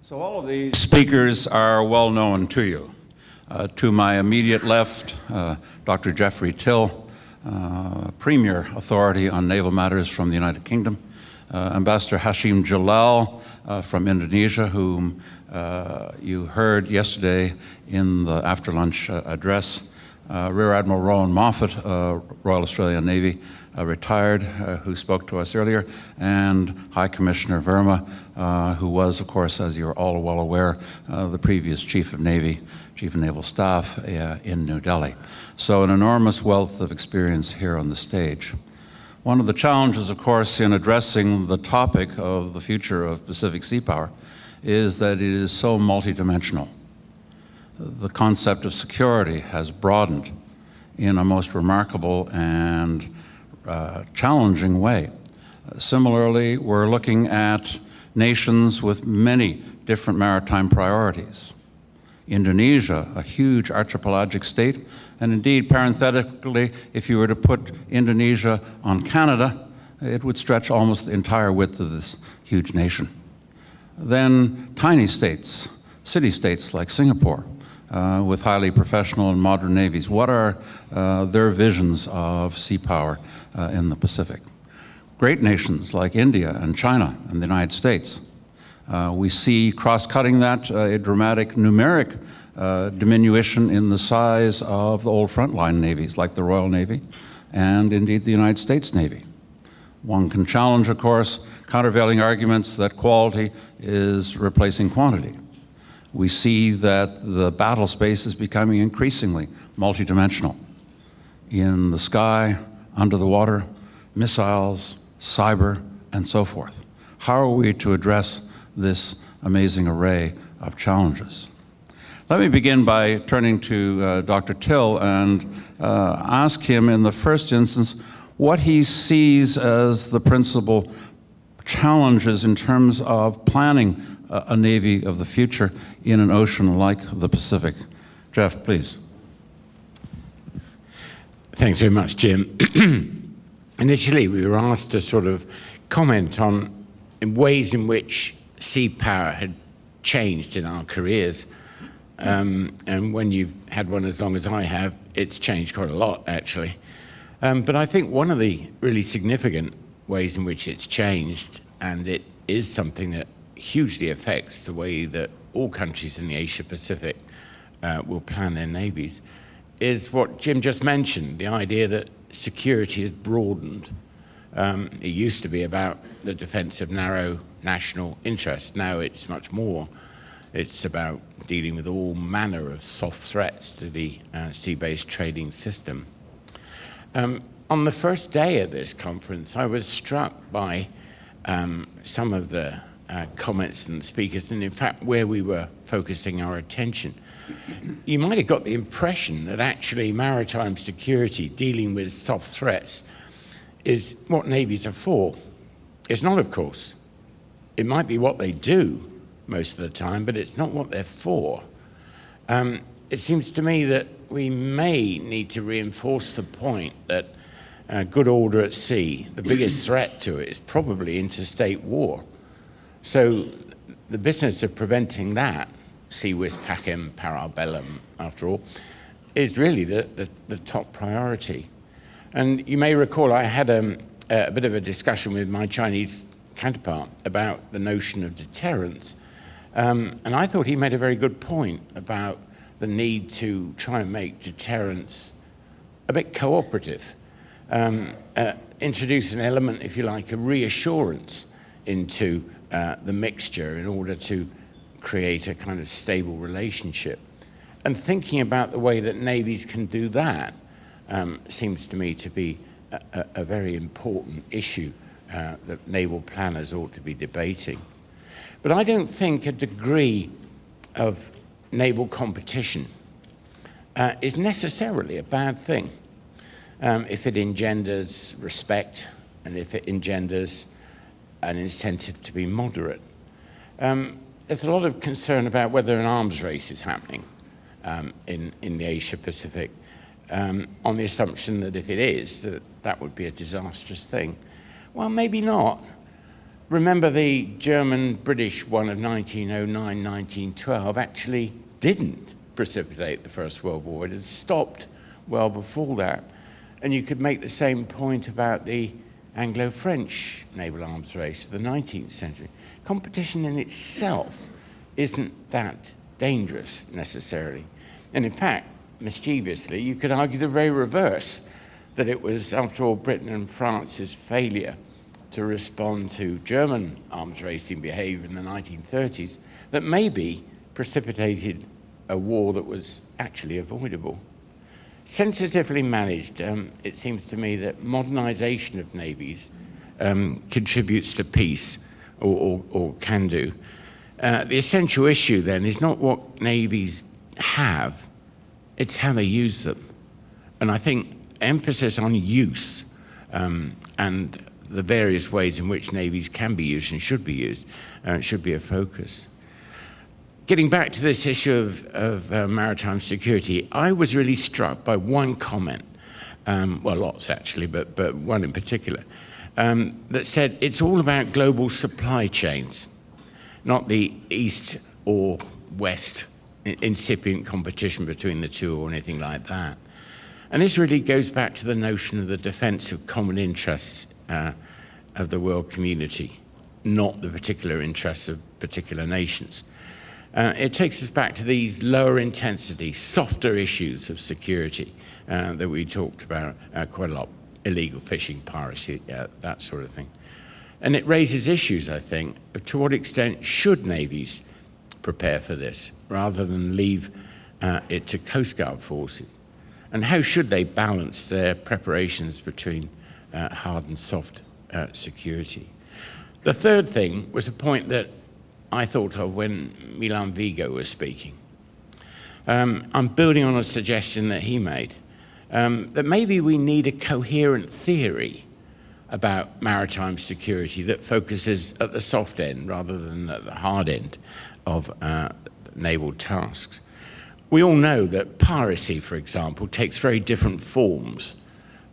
So all of these speakers are well known to you. To my immediate left, Dr. Geoffrey Till, Premier Authority on Naval Matters from the United Kingdom, Ambassador Hasjim Djalal from Indonesia, whom you heard yesterday in the after-lunch address, Rear Admiral Rowan Moffitt, Royal Australian Navy, retired, who spoke to us earlier, and High Commissioner Verma, who was, of course, as you're all well aware, the previous Chief of Naval Staff in New Delhi. So an enormous wealth of experience here on the stage. One of the challenges, of course, in addressing the topic of the future of Pacific sea power is that it is so multidimensional. The concept of security has broadened in a most remarkable and challenging way. Similarly, we're looking at nations with many different maritime priorities. Indonesia, a huge archipelagic state, and indeed, parenthetically, if you were to put Indonesia on Canada, it would stretch almost the entire width of this huge nation. Then tiny states, city-states like Singapore, with highly professional and modern navies. What are their visions of sea power in the Pacific? Great nations like India and China and the United States. We see cross-cutting that a dramatic numeric diminution in the size of the old frontline navies like the Royal Navy and indeed the United States Navy. One can challenge, of course, countervailing arguments that quality is replacing quantity. We see that the battle space is becoming increasingly multidimensional. In the sky, under the water, missiles, cyber, and so forth. How are we to address this amazing array of challenges? Let me begin by turning to Dr. Till and ask him in the first instance what he sees as the principal challenges in terms of planning a Navy of the future in an ocean like the Pacific. Jeff, please. Thanks very much, Jim. Initially, we were asked to sort of comment on ways in which sea power had changed in our careers. And when you've had one as long as I have, it's changed quite a lot, actually. But I think one of the really significant ways in which it's changed, and it is something that hugely affects the way that all countries in the Asia-Pacific will plan their navies, is what Jim just mentioned, the idea that security has broadened. It used to be about the defense of narrow national interests. Now it's much more. It's about dealing with all manner of soft threats to the sea-based trading system. On the first day of this conference, I was struck by some of the comments and speakers, and in fact where we were focusing our attention. You might have got the impression that actually maritime security, dealing with soft threats, is what navies are for. It's not, of course. It might be what they do most of the time, but it's not what they're for. It seems to me that we may need to reinforce the point that good order at sea, the biggest threat to it is probably interstate war. So the business of preventing that, si vis pacem para bellum, after all, is really the top priority. And you may recall I had a bit of a discussion with my Chinese counterpart about the notion of deterrence. And I thought he made a very good point about the need to try and make deterrence a bit cooperative. Introduce an element, if you like, of reassurance into the mixture in order to create a kind of stable relationship. And thinking about the way that navies can do that seems to me to be a very important issue that naval planners ought to be debating. But I don't think a degree of naval competition is necessarily a bad thing if it engenders respect and if it engenders an incentive to be moderate. There's a lot of concern about whether an arms race is happening in the Asia-Pacific on the assumption that if it is, that would be a disastrous thing. Well, maybe not. remember the German-British one of 1909-1912 actually didn't precipitate the First World War. It had stopped well before that. And you could make the same point about the Anglo-French naval arms race of the 19th century. Competition in itself isn't that dangerous necessarily. And in fact, mischievously, you could argue the very reverse, that it was, after all, Britain and France's failure to respond to German arms racing behavior in the 1930s that maybe precipitated a war that was actually avoidable. Sensitively managed, it seems to me that modernization of navies contributes to peace, or can do. The essential issue then is not what navies have, it's how they use them. And I think emphasis on use and the various ways in which navies can be used and should be used should be a focus. Getting back to this issue of maritime security, I was really struck by one comment, well, lots actually, but one in particular, that said it's all about global supply chains, not the east or west incipient competition between the two or anything like that. And this really goes back to the notion of the defense of common interests of the world community, not the particular interests of particular nations. It takes us back to these lower intensity, softer issues of security that we talked about quite a lot, illegal fishing, piracy, that sort of thing. And it raises issues, I think, of to what extent should navies prepare for this rather than leave it to Coast Guard forces? And how should they balance their preparations between hard and soft security? The third thing was a point that I thought of when Milan Vigo was speaking. I'm building on a suggestion that he made, that maybe we need a coherent theory about maritime security that focuses at the soft end rather than at the hard end of naval tasks. We all know that piracy, for example, takes very different forms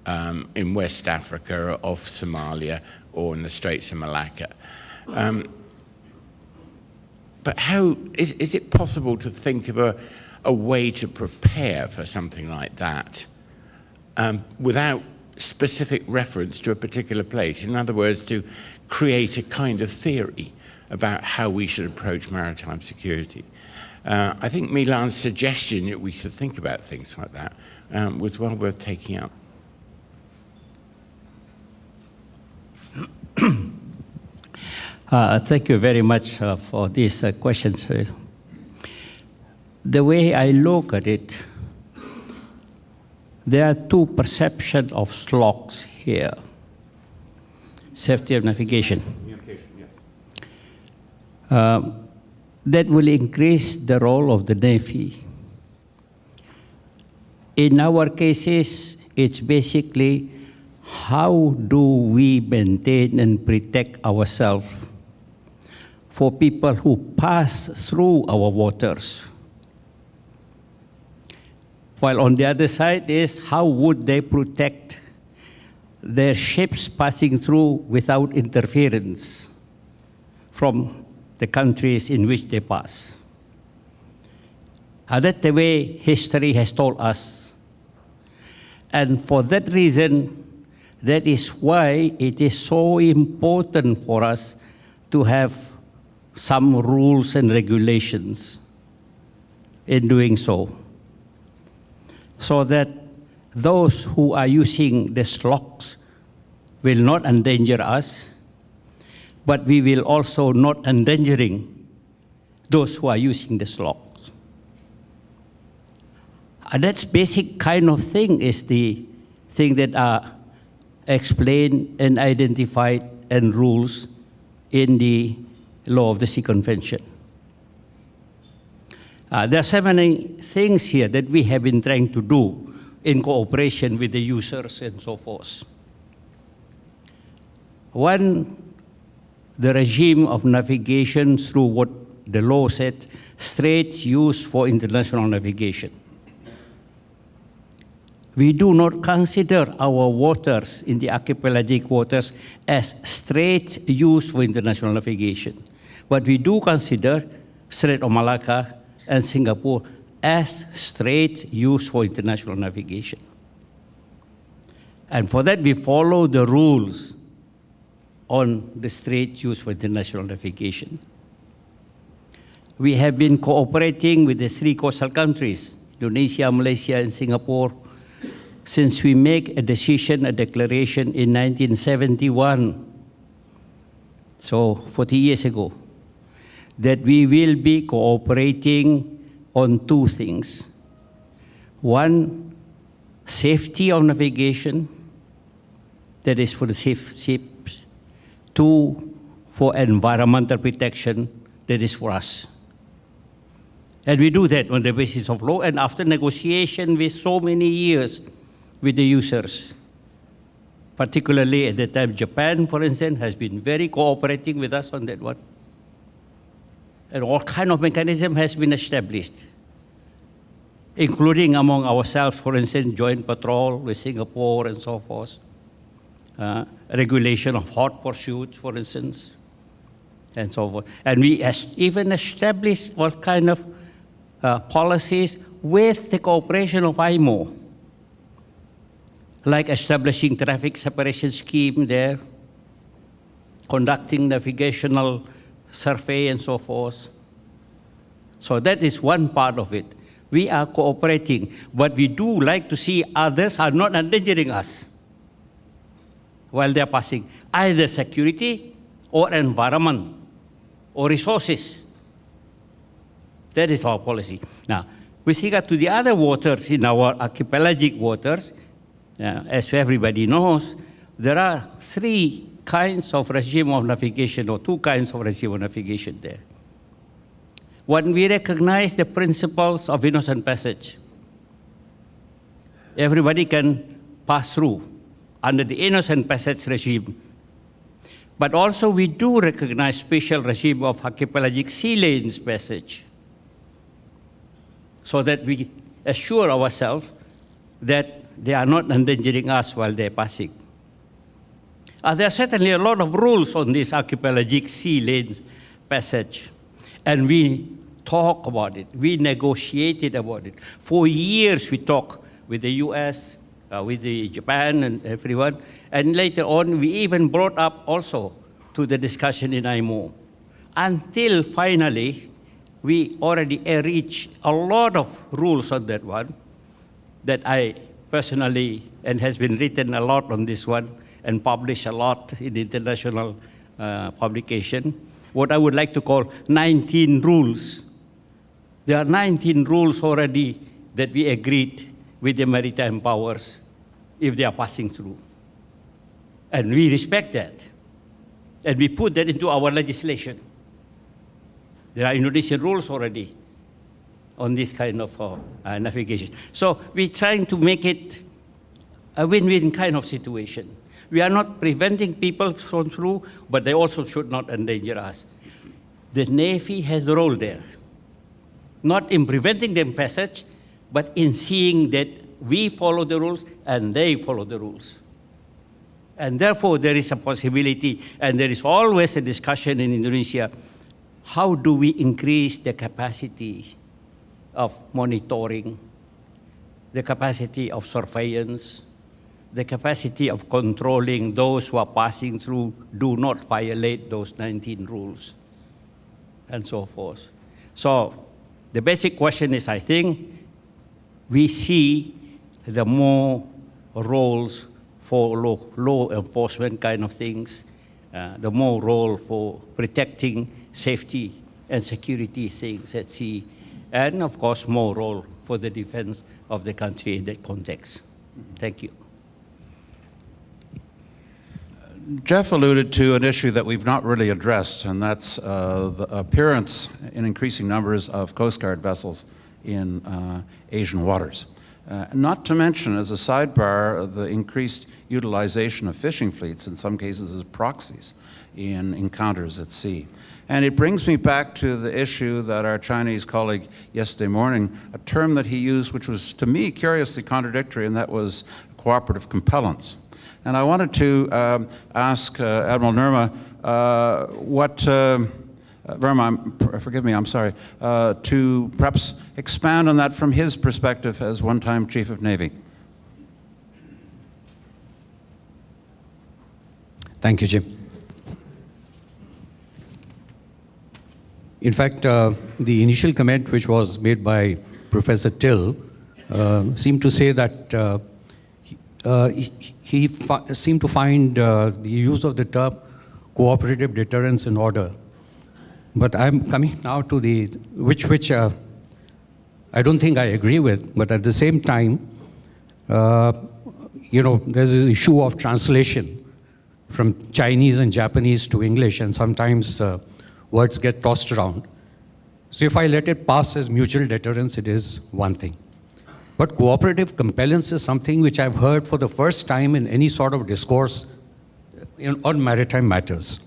in West Africa, off Somalia, or in the Straits of Malacca. But how is it possible to think of a way to prepare for something like that without specific reference to a particular place? In other words, to create a kind of theory about how we should approach maritime security. I think Milan's suggestion that we should think about things like that was well worth taking up. Thank you very much for these questions. The way I look at it, there are two perceptions of SLOCs here. Safety of navigation. Communication, yes. That will increase the role of the Navy. In our cases, it's basically how do we maintain and protect ourselves for people who pass through our waters. While on the other side is how would they protect their ships passing through without interference from the countries in which they pass. That's the way history has told us. And for that reason, that is why it is so important for us to have some rules and regulations in doing so, so that those who are using the SLOCs will not endanger us, but we will also not endangering those who are using the SLOCs. And that's basic kind of thing is the thing that are explained and identified and rules in the Law of the Sea Convention. There are so many things here that we have been trying to do in cooperation with the users and so forth. One, the regime of navigation through what the law said, straits used for international navigation. we do not consider our waters in the archipelagic waters as straits used for international navigation. But we do consider Strait of Malacca and Singapore as straits used for international navigation. And for that, we follow the rules on the straits used for international navigation. We have been cooperating with the 3 coastal countries, Indonesia, Malaysia, and Singapore, since we make a decision, a declaration in 1971, so 40 years ago, that we will be cooperating on 2 things. 1, safety of navigation, that is for the safe ships. 2, for environmental protection, that is for us. And we do that on the basis of law and after negotiation with so many years with the users. Particularly at the time, Japan, for instance, has been very cooperating with us on that one. And all kind of mechanism has been established, including among ourselves, for instance, joint patrol with Singapore and so forth, regulation of hot pursuits, for instance, and so forth. And we even established all kind of policies with the cooperation of IMO, like establishing traffic separation scheme there, conducting navigational survey and so forth. So that is one part of it. We are cooperating, but we do like to see others are not endangering us while they are passing, either security or environment or resources. That is our policy. Now, with regard to the other waters in our archipelagic waters, as everybody knows, there are 3 kinds of regime of navigation, or 2 kinds of regime of navigation there. When we recognize the principles of innocent passage, everybody can pass through under the innocent passage regime. But also we do recognize special regime of archipelagic sea lanes passage, so that we assure ourselves that they are not endangering us while they're passing. There are certainly a lot of rules on this archipelagic sea lanes passage, and we talk about it, we negotiated about it. For years we talked with the US, with the Japan and everyone, and later on we even brought up also to the discussion in IMO, until finally we already reached a lot of rules on that one that I personally, and has been written a lot on this one and published a lot in international publication, what I would like to call 19 rules. There are 19 rules already that we agreed with the maritime powers if they are passing through. And we respect that. And we put that into our legislation. There are Indonesian rules already on this kind of navigation. So we're trying to make it a win-win kind of situation. We are not preventing people from through, but they also should not endanger us. The Navy has a role there, not in preventing them passage, but in seeing that we follow the rules and they follow the rules. And therefore, there is a possibility, and there is always a discussion in Indonesia, how do we increase the capacity of monitoring, the capacity of surveillance, the capacity of controlling those who are passing through, do not violate those 19 rules, and so forth. So the basic question is, I think, we see the more roles for law enforcement kind of things, the more role for protecting safety and security things at sea, and of course more role for the defense of the country in that context. Thank you. Jeff alluded to an issue that we've not really addressed, and that's the appearance in increasing numbers of Coast Guard vessels in Asian waters. Not to mention, as a sidebar, the increased utilization of fishing fleets, in some cases as proxies, in encounters at sea. And it brings me back to the issue that our Chinese colleague yesterday morning, a term that he used which was, to me, curiously contradictory, and that was cooperative compellence. And I wanted to ask Admiral Nirmal Verma, forgive me, I'm sorry, to perhaps expand on that from his perspective as one-time Chief of Navy. Thank you, Jim. In fact, the initial comment which was made by Professor Till seemed to say that he seemed to find the use of the term cooperative deterrence in order. But I'm coming now to the, which I don't think I agree with, but at the same time, there's this issue of translation from Chinese and Japanese to English, and sometimes words get tossed around. So if I let it pass as mutual deterrence, it is one thing. But cooperative compellence is something which I've heard for the first time in any sort of discourse on maritime matters.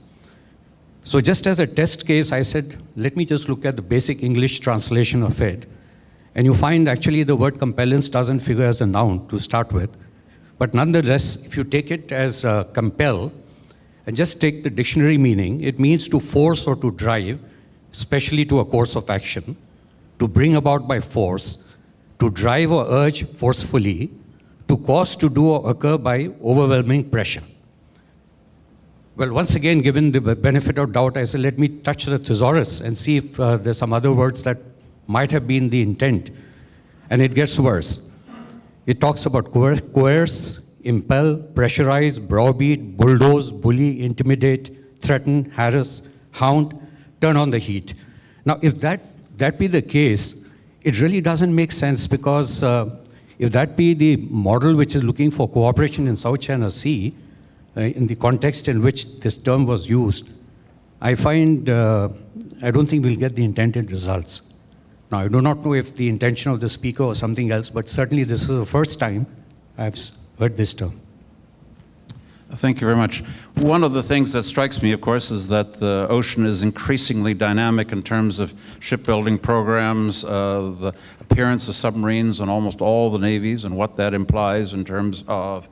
So just as a test case, I said, let me just look at the basic English translation of it. And you find actually the word compellence doesn't figure as a noun to start with. But nonetheless, if you take it as compel, and just take the dictionary meaning, it means to force or to drive, especially to a course of action, to bring about by force, to drive or urge forcefully, to cause to do or occur by overwhelming pressure. Well, once again, given the benefit of doubt, I said, let me touch the thesaurus and see if there's some other words that might have been the intent. And it gets worse. It talks about coerce, impel, pressurize, browbeat, bulldoze, bully, intimidate, threaten, harass, hound, turn on the heat. Now, if that be the case, it really doesn't make sense, because if that be the model which is looking for cooperation in South China Sea, in the context in which this term was used, I find, I don't think we'll get the intended results. Now, I do not know if the intention of the speaker or something else, but certainly this is the first time I've heard this term. Thank you very much. One of the things that strikes me, of course, is that the ocean is increasingly dynamic in terms of shipbuilding programs, the appearance of submarines in almost all the navies, and what that implies in terms of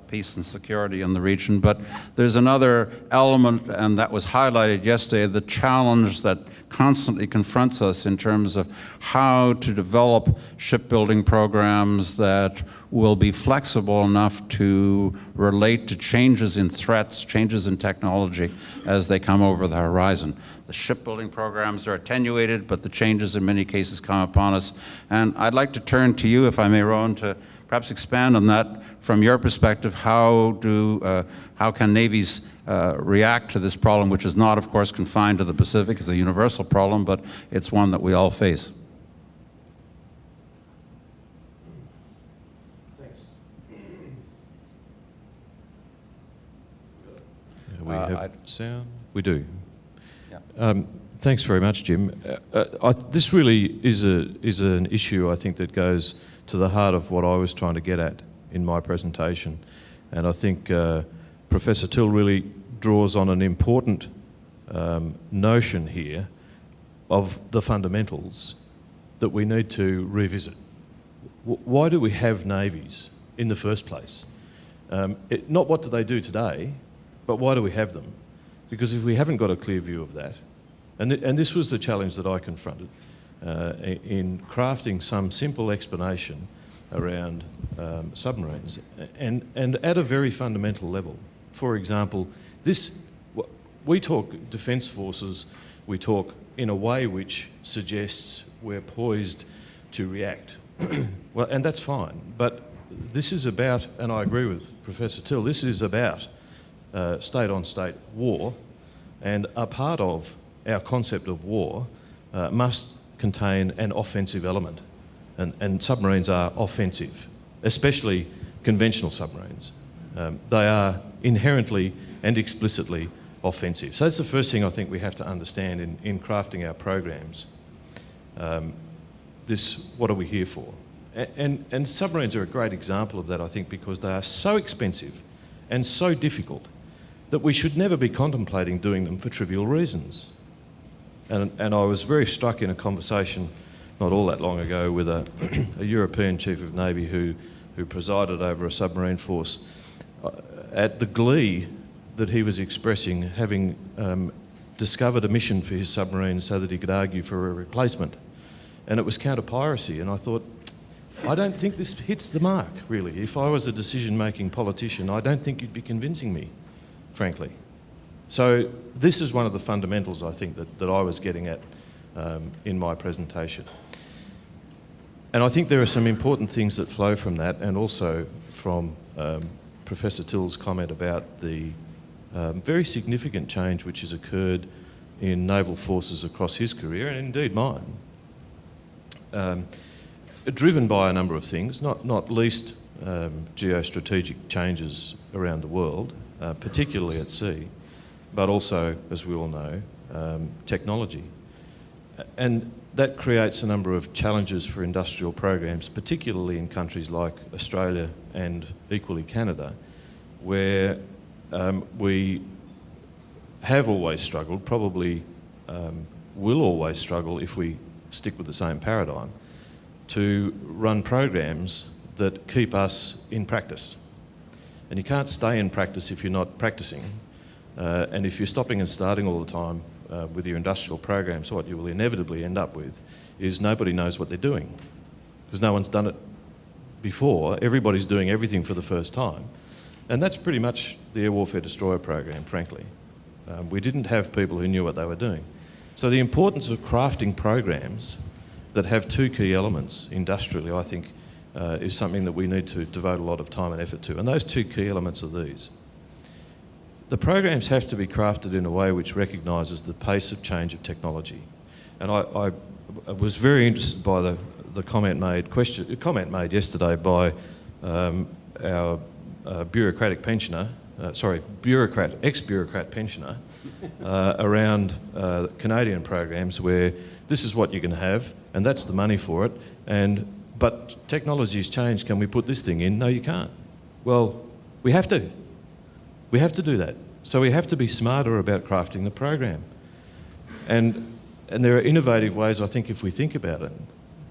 peace and security in the region. But there's another element, and that was highlighted yesterday, the challenge that constantly confronts us in terms of how to develop shipbuilding programs that will be flexible enough to relate to changes in threats, changes in technology as they come over the horizon. The shipbuilding programs are attenuated, but the changes in many cases come upon us. And I'd like to turn to you, if I may, Rowan, to perhaps expand on that from your perspective. How can navies react to this problem, which is not, of course, confined to the Pacific? It's a universal problem, but it's one that we all face. Thanks. We have sound? We do. Yeah. Thanks very much, Jim. This really is an issue, I think, that goes to the heart of what I was trying to get at in my presentation. And I think Professor Till really draws on an important notion here of the fundamentals that we need to revisit. Why do we have navies in the first place? Not what do they do today, but why do we have them? Because if we haven't got a clear view of that, and this was the challenge that I confronted in crafting some simple explanation around submarines, and at a very fundamental level. For example, we talk defence forces, we talk in a way which suggests we're poised to react. Well, and that's fine, but this is about, and I agree with Professor Till, this is about state-on-state war, and a part of our concept of war must contain an offensive element, and submarines are offensive, especially conventional submarines. They are inherently and explicitly offensive. So that's the first thing I think we have to understand in crafting our programs. What are we here for? And submarines are a great example of that, I think, because they are so expensive and so difficult that we should never be contemplating doing them for trivial reasons. And I was very struck in a conversation not all that long ago with a European Chief of Navy who presided over a submarine force at the glee that he was expressing, having discovered a mission for his submarine so that he could argue for a replacement. And it was counter-piracy, and I thought, I don't think this hits the mark, really. If I was a decision-making politician, I don't think you'd be convincing me, frankly. So this is one of the fundamentals, I think, that I was getting at in my presentation. And I think there are some important things that flow from that, and also from Professor Till's comment about the very significant change which has occurred in naval forces across his career, and indeed mine. Driven by a number of things, not least geostrategic changes around the world, particularly at sea, but also, as we all know, technology. And that creates a number of challenges for industrial programs, particularly in countries like Australia and equally Canada, where we have always struggled, probably will always struggle if we stick with the same paradigm, to run programs that keep us in practice. And you can't stay in practice if you're not practicing. And if you're stopping and starting all the time with your industrial programs, what you will inevitably end up with is nobody knows what they're doing, because no one's done it before. Everybody's doing everything for the first time. And that's pretty much the air warfare destroyer program, frankly. We didn't have people who knew what they were doing. So the importance of crafting programs that have two key elements industrially, I think, is something that we need to devote a lot of time and effort to. And those two key elements are these. The programs have to be crafted in a way which recognises the pace of change of technology. And I was very interested by the comment made yesterday by our bureaucratic pensioner, ex-bureaucrat pensioner, around Canadian programs where this is what you can have and that's the money for it, but technology's changed, can we put this thing in? No, you can't. Well, we have to. We have to do that. So we have to be smarter about crafting the program. And there are innovative ways, I think, if we think about it,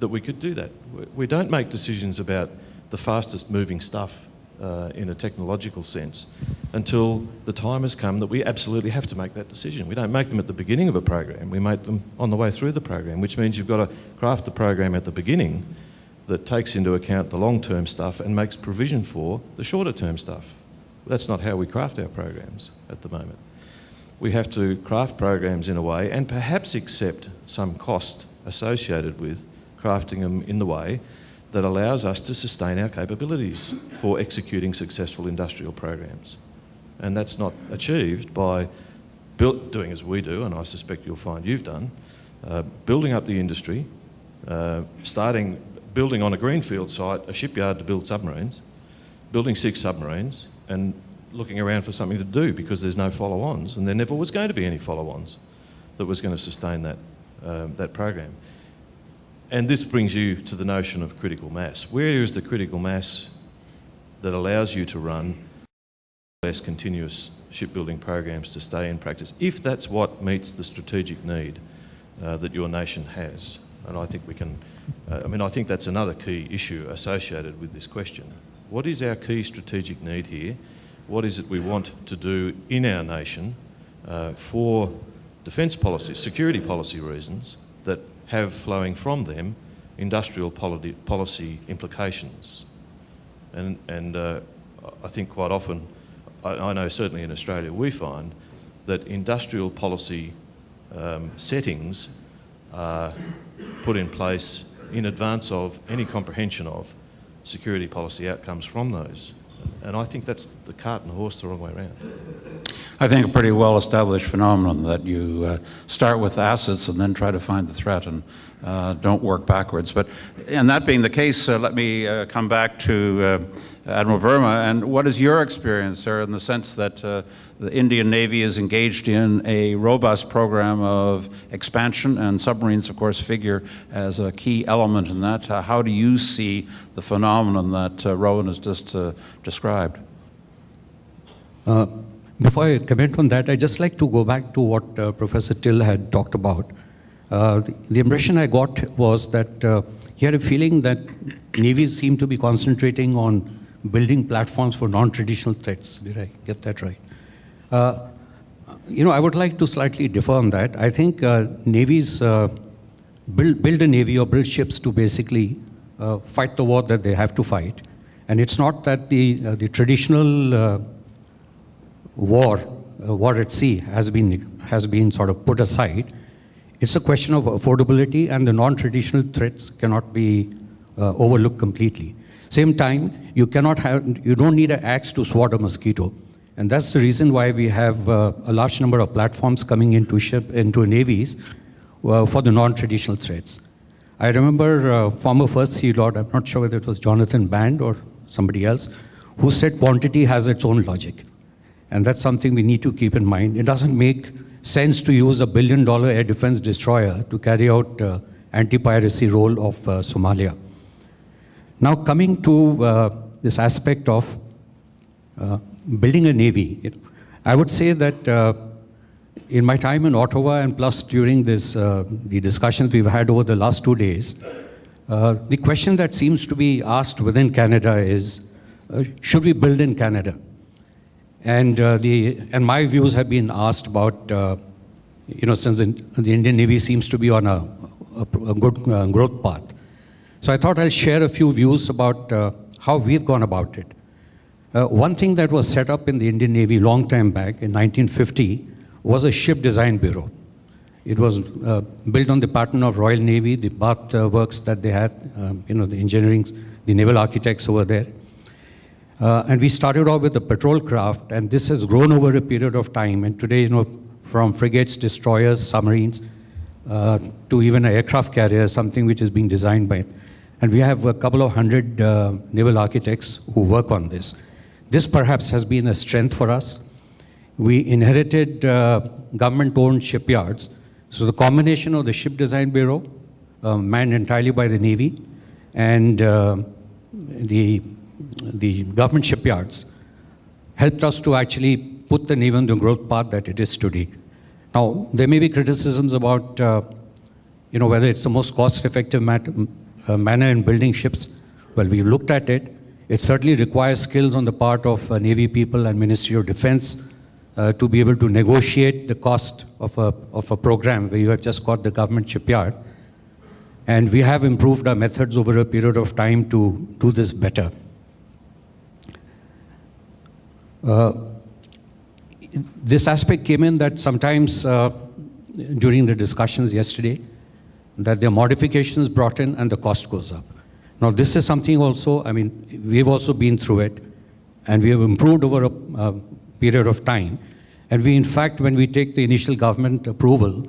that we could do that. We don't make decisions about the fastest moving stuff in a technological sense until the time has come that we absolutely have to make that decision. We don't make them at the beginning of a program, we make them on the way through the program, which means you've got to craft the program at the beginning that takes into account the long-term stuff and makes provision for the shorter-term stuff. That's not how we craft our programs at the moment. We have to craft programs in a way and perhaps accept some cost associated with crafting them in the way that allows us to sustain our capabilities for executing successful industrial programs. And that's not achieved by doing as we do, and I suspect you'll find you've done, building up the industry, building on a greenfield site a shipyard to build submarines, building 6 submarines, and looking around for something to do because there's no follow-ons, and there never was going to be any follow-ons that was going to sustain that program. And this brings you to the notion of critical mass. Where is the critical mass that allows you to run less continuous shipbuilding programs to stay in practice, if that's what meets the strategic need that your nation has? And I think we can, I think that's another key issue associated with this question. What is our key strategic need here? What is it we want to do in our nation for defence policy, security policy reasons that have flowing from them industrial policy implications? And I think quite often, I know certainly in Australia, we find that industrial policy settings are put in place in advance of any comprehension of security policy outcomes from those. And I think that's the cart and the horse the wrong way around. I think a pretty well-established phenomenon that you start with assets and then try to find the threat and don't work backwards. But and that being the case, let me come back to Admiral Verma. And what is your experience, sir, in the sense that the Indian Navy is engaged in a robust program of expansion, and submarines, of course, figure as a key element in that. How do you see the phenomenon that Rowan has just described? Before I comment on that, I'd just like to go back to what Professor Till had talked about. The impression I got was that he had a feeling that navies seem to be concentrating on building platforms for non-traditional threats. Did I get that right? I would like to slightly differ on that. I think navies build a navy or build ships to basically fight the war that they have to fight. And it's not that the traditional war at sea has been sort of put aside. It's a question of affordability, and the non-traditional threats cannot be overlooked completely. Same time, you don't need an axe to swat a mosquito. And that's the reason why we have a large number of platforms coming into navies for the non-traditional threats. I remember former First Sea Lord, I'm not sure whether it was Jonathan Band or somebody else, who said quantity has its own logic. And that's something we need to keep in mind. It doesn't make sense to use $1 billion air defense destroyer to carry out anti-piracy role of Somalia. Now coming to this aspect of building a navy, I would say that in my time in Ottawa, and plus during the discussions we've had over the last 2 days, the question that seems to be asked within Canada is, should we build in Canada? And my views have been asked about, since the Indian Navy seems to be on a good growth path. So I thought I'll share a few views about how we've gone about it. One thing that was set up in the Indian Navy long time back in 1950 was a ship design bureau. It was built on the pattern of Royal Navy, the Bath works that they had, the engineering, the naval architects over there. And we started off with a patrol craft, and this has grown over a period of time. And today, from frigates, destroyers, submarines, to even an aircraft carrier, something which is being designed by it. And we have a couple of hundred naval architects who work on this. This perhaps has been a strength for us. We inherited government-owned shipyards. So the combination of the Ship Design Bureau, manned entirely by the Navy, and the government shipyards helped us to actually put the Navy on the growth path that it is today. Now, there may be criticisms about, whether it's the most cost-effective manner in building ships. Well, we've looked at it. It certainly requires skills on the part of Navy people and Ministry of Defense to be able to negotiate the cost of a program where you have just got the government shipyard. And we have improved our methods over a period of time to do this better. This aspect came in that sometimes during the discussions yesterday, that there are modifications brought in and the cost goes up. Now this is something also, we've also been through it, and we have improved over a period of time. And we, in fact, when we take the initial government approval,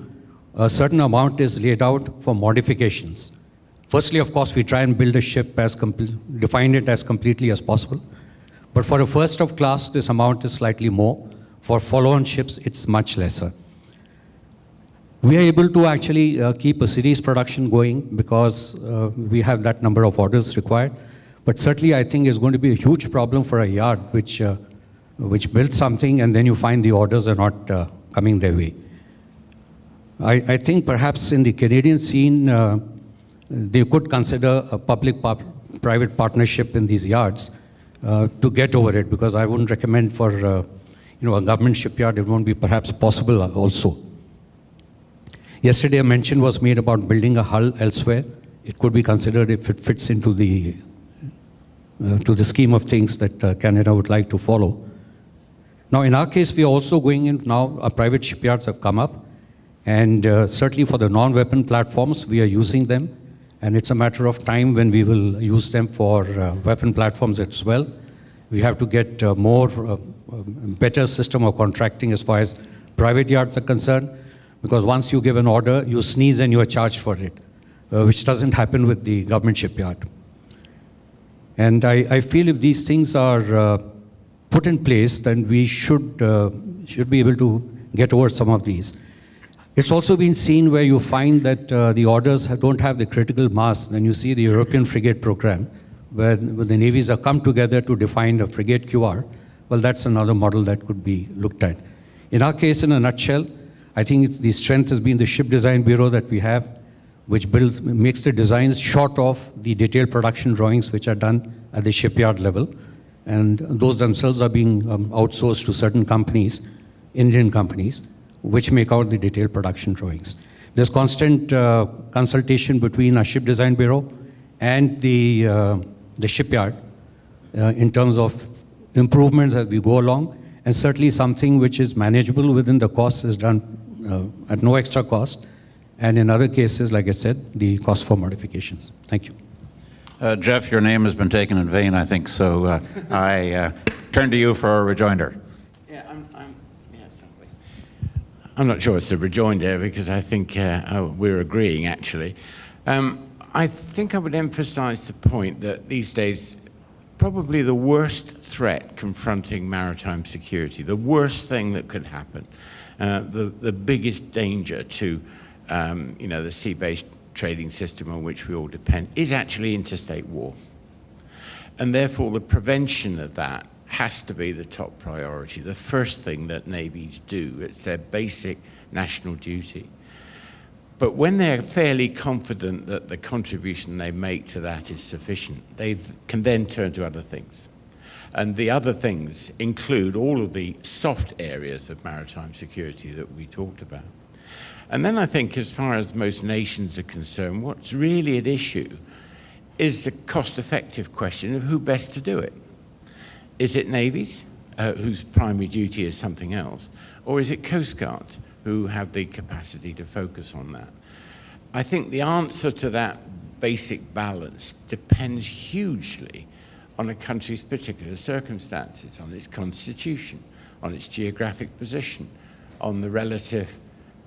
a certain amount is laid out for modifications. Firstly, of course, we try and build a ship define it as completely as possible. But for a first of class, this amount is slightly more. For follow-on ships, it's much lesser. We are able to actually keep a series production going because we have that number of orders required. But certainly, I think it's going to be a huge problem for a yard which builds something and then you find the orders are not coming their way. I think perhaps in the Canadian scene, they could consider a public-private partnership in these yards to get over it, because I wouldn't recommend for a government shipyard, it won't be perhaps possible also. Yesterday a mention was made about building a hull elsewhere. It could be considered if it fits into the scheme of things that Canada would like to follow. Now in our case, we are also going in now, our private shipyards have come up, and certainly for the non-weapon platforms, we are using them. And it's a matter of time when we will use them for weapon platforms as well. We have to get more better system of contracting as far as private yards are concerned, because once you give an order, you sneeze and you are charged for it, which doesn't happen with the government shipyard. And I feel if these things are put in place, then we should be able to get over some of these. It's also been seen where you find that the orders don't have the critical mass. Then you see the European frigate program, where the navies have come together to define a frigate QR. Well, that's another model that could be looked at. In our case, in a nutshell, I think the strength has been the ship design bureau that we have, which makes the designs short of the detailed production drawings which are done at the shipyard level. And those themselves are being outsourced to certain companies, Indian companies, which make out the detailed production drawings. There's constant consultation between our ship design bureau and the shipyard in terms of improvements as we go along, and certainly something which is manageable within the cost is done at no extra cost, and in other cases, like I said, the cost for modifications. Thank you. Jeff, your name has been taken in vain, I think, so I turn to you for a rejoinder. Yeah, I'm not sure it's a rejoinder because I think we're agreeing, actually. I think I would emphasize the point that these days, probably the worst threat confronting maritime security, the worst thing that could happen, the biggest danger to the sea-based trading system on which we all depend, is actually interstate war. And therefore, the prevention of that has to be the top priority, the first thing that navies do. It's their basic national duty. But when they're fairly confident that the contribution they make to that is sufficient, they can then turn to other things. And the other things include all of the soft areas of maritime security that we talked about. And then I think as far as most nations are concerned, what's really at issue is the cost-effective question of who best to do it. Is it navies, whose primary duty is something else, or is it coast guards, who have the capacity to focus on that? I think the answer to that basic balance depends hugely on a country's particular circumstances, on its constitution, on its geographic position, on the relative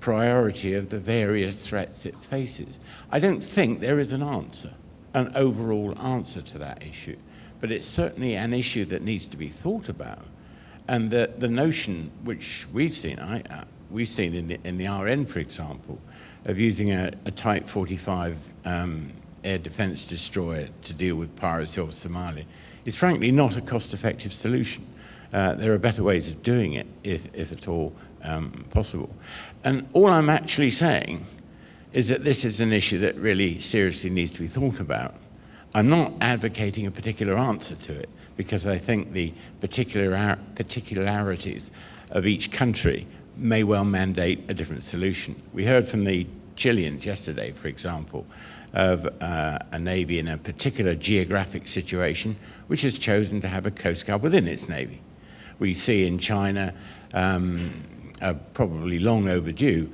priority of the various threats it faces. I don't think there is an answer, an overall answer to that issue, but it's certainly an issue that needs to be thought about. And the notion which we've seen, we've seen in the RN, for example, of using a Type 45 air defense destroyer to deal with piracy off Somalia is frankly not a cost-effective solution. There are better ways of doing it, if at all possible. And all I'm actually saying is that this is an issue that really seriously needs to be thought about. I'm not advocating a particular answer to it, because I think the particularities of each country may well mandate a different solution. We heard from the Chileans yesterday, for example, of a navy in a particular geographic situation which has chosen to have a coast guard within its navy. We see in China a probably long overdue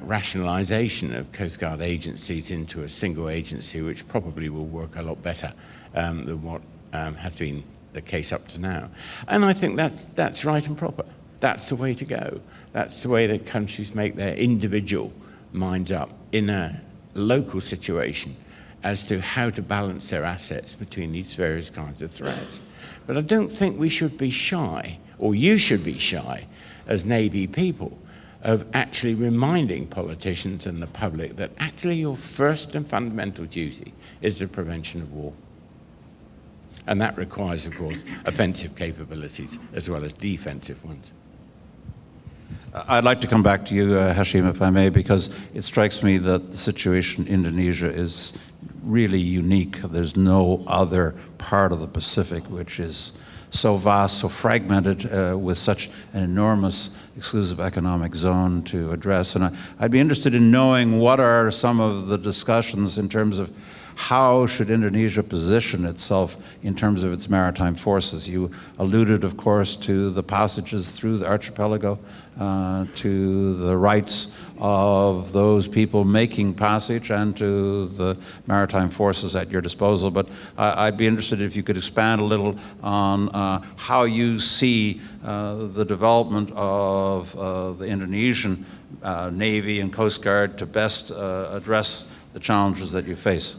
rationalization of Coast Guard agencies into a single agency, which probably will work a lot better than what has been the case up to now. And I think that's right and proper. That's the way to go. That's the way that countries make their individual minds up in a local situation as to how to balance their assets between these various kinds of threats. But I don't think we should be shy, or you should be shy, as Navy people, of actually reminding politicians and the public that actually your first and fundamental duty is the prevention of war. And that requires, of course, offensive capabilities as well as defensive ones. I'd like to come back to you, Hasjim, if I may, because it strikes me that the situation in Indonesia is really unique. There's no other part of the Pacific which is so vast, so fragmented, with such an enormous exclusive economic zone to address. And I'd be interested in knowing what are some of the discussions in terms of how should Indonesia position itself in terms of its maritime forces. You alluded, of course, to the passages through the archipelago, to the rights of those people making passage and to the maritime forces at your disposal. But I'd be interested if you could expand a little on how you see the development of the Indonesian Navy and Coast Guard to best address the challenges that you face.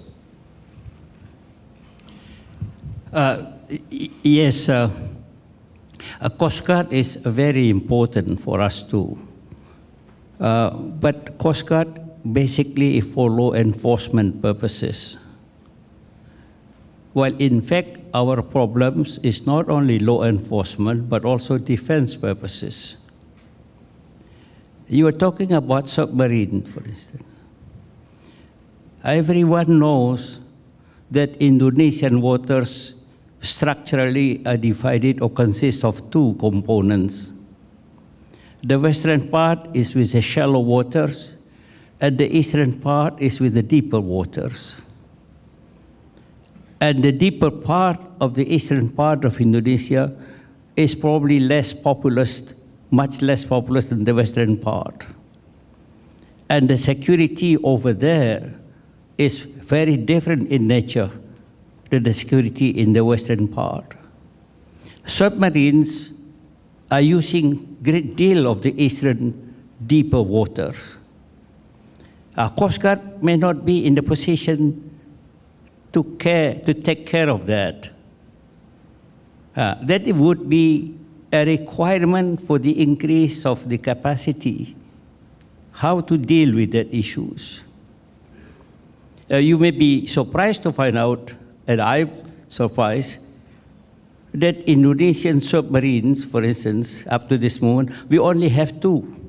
Yes, a Coast Guard is very important for us too. But Coast Guard basically is for law enforcement purposes. While in fact our problems is not only law enforcement but also defense purposes. You are talking about submarine, for instance. Everyone knows that Indonesian waters structurally are divided or consist of two components. The western part is with the shallow waters, and the eastern part is with the deeper waters. And the deeper part of the eastern part of Indonesia is probably less populous, much less populous than the western part. And the security over there is very different in nature than the security in the western part. Submarines are using great deal of the eastern deeper waters. Our Coast Guard may not be in the position to take care of that. That would be a requirement for the increase of the capacity, how to deal with that issues. You may be surprised to find out, and I'm surprised, that Indonesian submarines, for instance, up to this moment, we only have 2.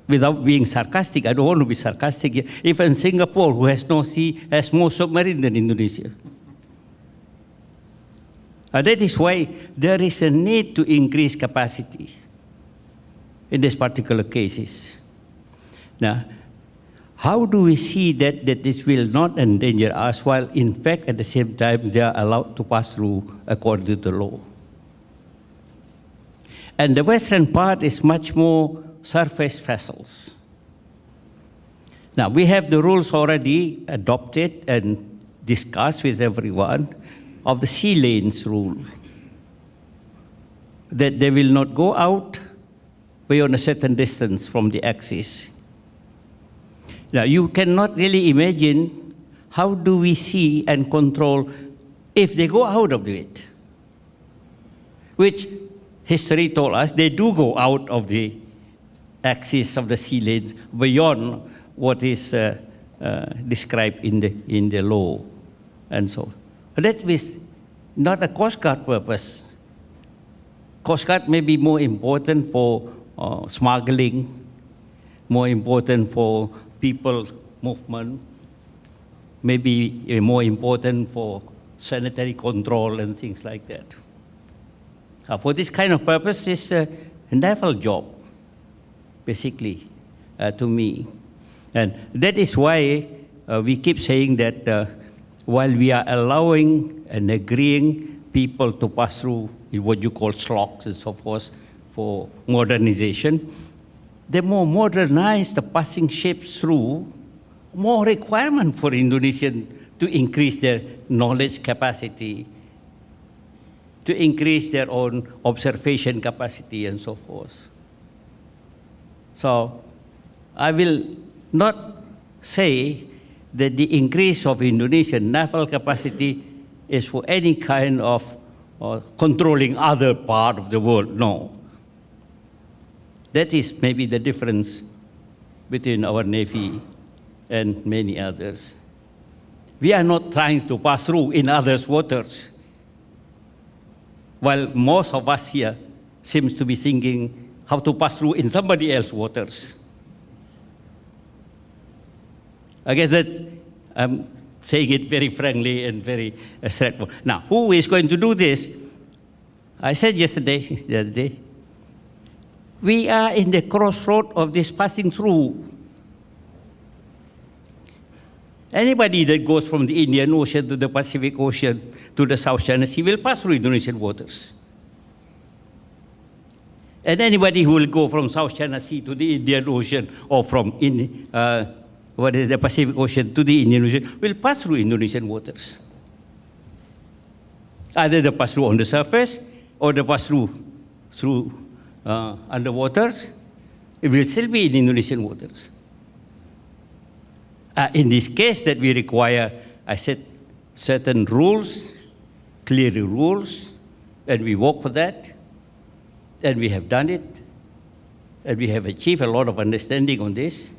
Without being sarcastic, I don't want to be sarcastic here. Even Singapore, who has no sea, has more submarines than Indonesia. That is why there is a need to increase capacity in these particular cases. Now, how do we see that this will not endanger us, while in fact at the same time they are allowed to pass through according to the law? And the western part is much more surface vessels. Now, we have the rules already adopted and discussed with everyone of the sea lanes rule, that they will not go out beyond a certain distance from the axis. Now, you cannot really imagine how do we see and control if they go out of it, which history told us they do go out of the axis of the sea lanes beyond what is described in the law and so on. That is not a Coast Guard purpose. Coast Guard may be more important for smuggling, more important for people movement, maybe more important for sanitary control and things like that. For this kind of purpose, it's a naval job, basically, to me. And that is why we keep saying that while we are allowing and agreeing people to pass through in what you call slots and so forth for modernization, the more modernized the passing ships through, more requirement for Indonesian to increase their knowledge capacity, to increase their own observation capacity and so forth. So I will not say that the increase of Indonesian naval capacity is for any kind of controlling other part of the world. No. That is maybe the difference between our Navy and many others. We are not trying to pass through in others' waters, while most of us here seems to be thinking how to pass through in somebody else's waters. I guess that I'm saying it very frankly and very straightforward. Now, who is going to do this? I said yesterday, the other day, we are in the crossroad of this passing through. Anybody that goes from the Indian Ocean to the Pacific Ocean to the South China Sea will pass through Indonesian waters. And anybody who will go from South China Sea to the Indian Ocean or from the Pacific Ocean to the Indian Ocean will pass through Indonesian waters. Either they pass through on the surface or they pass through underwaters. It will still be in Indonesian waters. In this case that we require, I said, certain rules, clear rules, and we work for that, and we have done it, and we have achieved a lot of understanding on this,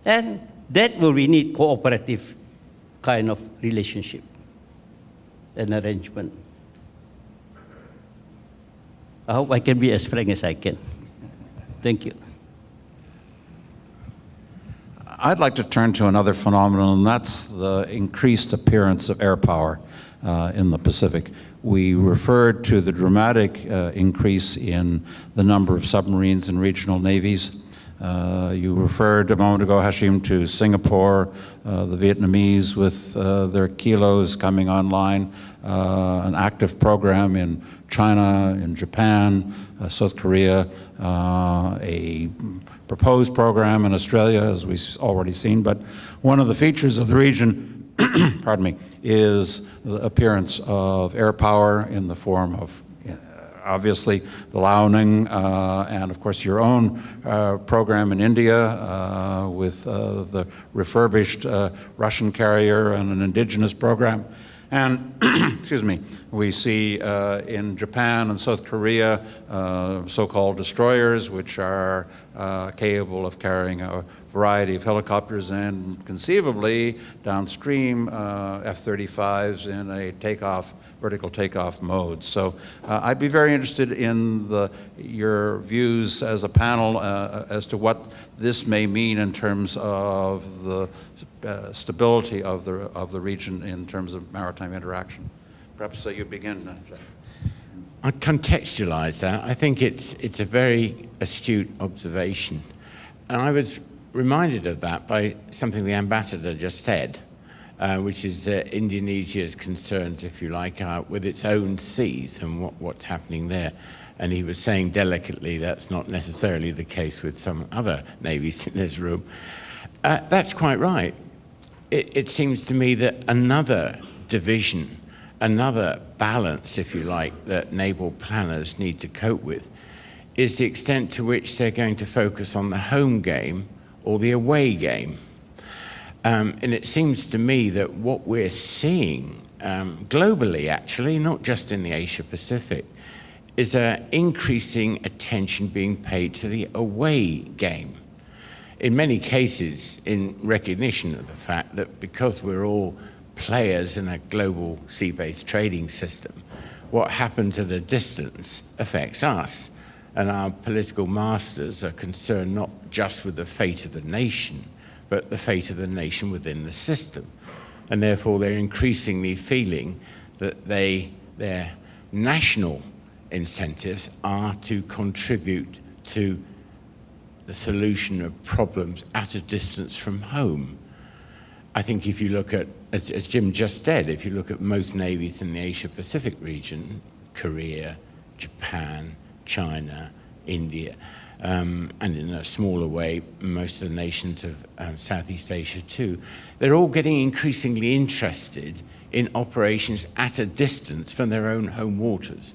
and that will we need cooperative kind of relationship and arrangement. I hope I can be as frank as I can. Thank you. I'd like to turn to another phenomenon, and that's the increased appearance of air power in the Pacific. We referred to the dramatic increase in the number of submarines in regional navies. You referred a moment ago, Hasjim, to Singapore, the Vietnamese with their kilos coming online, an active program in China, in Japan, South Korea, a proposed program in Australia, as we've already seen. But one of the features of the region pardon me, is the appearance of air power in the form of obviously the Liaoning and of course your own program in India with the refurbished Russian carrier and an indigenous program. And, excuse me, we see in Japan and South Korea so-called destroyers, which are capable of carrying a variety of helicopters and conceivably downstream F-35s in a vertical takeoff mode. So I'd be very interested in your views as a panel as to what this may mean in terms of the stability of the region in terms of maritime interaction. Perhaps you begin, Jeff. I contextualize that. I think it's a very astute observation. And I was reminded of that by something the ambassador just said, which is Indonesia's concerns, if you like, with its own seas and what's happening there. And he was saying delicately that's not necessarily the case with some other navies in this room. That's quite right. It seems to me that another division, another balance, if you like, that naval planners need to cope with is the extent to which they're going to focus on the home game or the away game. And it seems to me that what we're seeing globally, actually, not just in the Asia-Pacific, is an increasing attention being paid to the away game. In many cases, in recognition of the fact that because we're all players in a global sea-based trading system, what happens at a distance affects us. And our political masters are concerned not just with the fate of the nation, but the fate of the nation within the system. And therefore, they're increasingly feeling that their national incentives are to contribute to the solution of problems at a distance from home. I think if you look at, as Jim just said, if you look at most navies in the Asia-Pacific region, Korea, Japan, China, India, and in a smaller way, most of the nations of Southeast Asia too, they're all getting increasingly interested in operations at a distance from their own home waters.